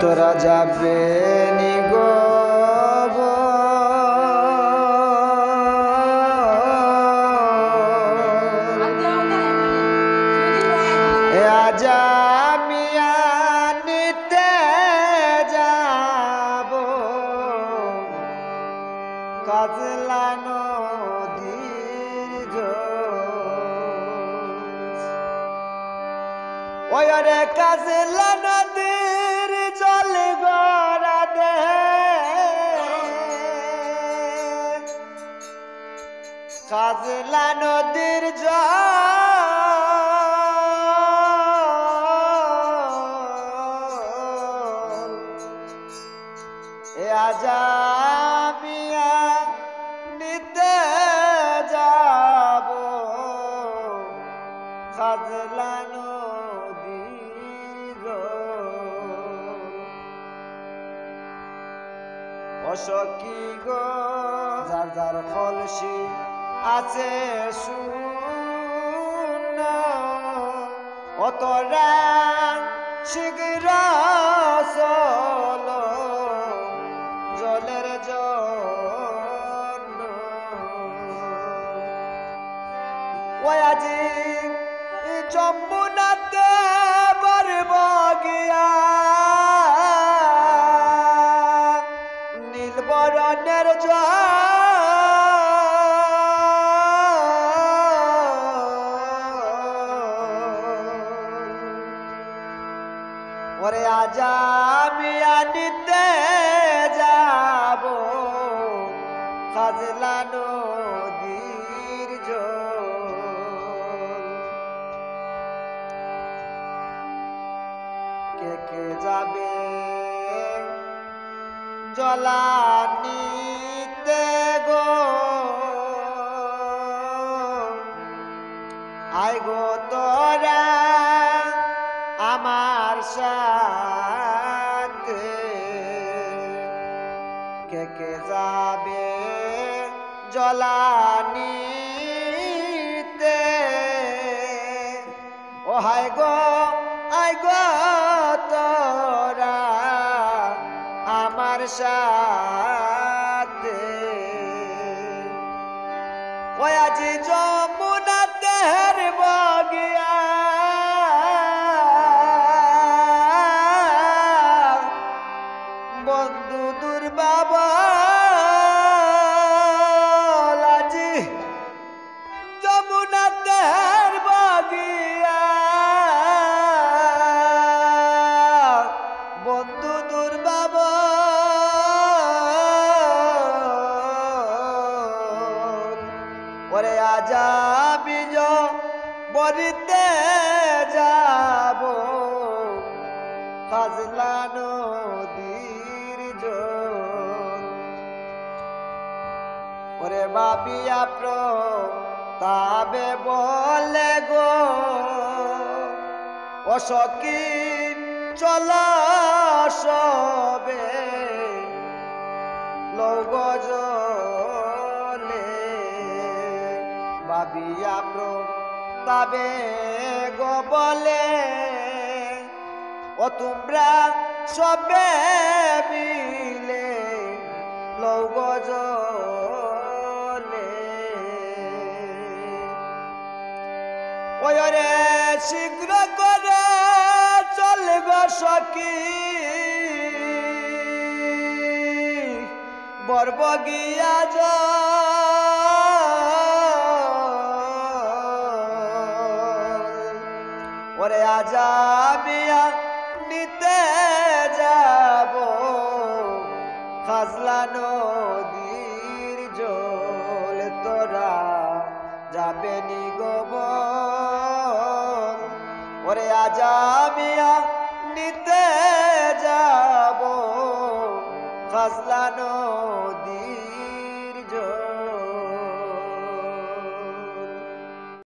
তোরা যাবে নি গো আজ আমি আনিতে যাব কাজলা নদীর ওই রে কাজলা নদীর জল গড়া দে কাজলা নদীর জল আজ আমি নিতে যাব কাজলা নদীর অসখী গো যার যার কলসি আছে শূন্য অতরা শীঘ্র চলো জলের জন্য ওই আজি যমুনাতে বরব গিয়া নীলবরণের ওরে আজ আমি আনিতে যাব কাজলা নদীর জল কে কে যাবে জলানিতে গো আয় গো তোরা আমার সাথে কে কে যাবে জলানিতে ও হায় গো আয় গো তোরা আমার সাথে ওই আজি যমুনাতে হেরব গিয়া বন্ধু দুর্বাবল আজি যমুনাতে হেরব গিয়া বন্ধু দুর্বাবল ওরে আজ আমি বরিতে যাব কাজলা নদীর জল ওরে বাবিয়া প্রতাবে বলে গো অসখী চল সবে লৌগ জলে বাবিয়া প্রতাবে গো বলে ও তোমরা সবে মিলে লৌগ জলে ওই রে শীঘ্র করে চল গো সখী বরব গিয়া ওরে আজ আমি নিতে যাব কাজলা নদীর জল তোরা যাবে নি গো ওরে আজ আমি নিতে যাব কাজলা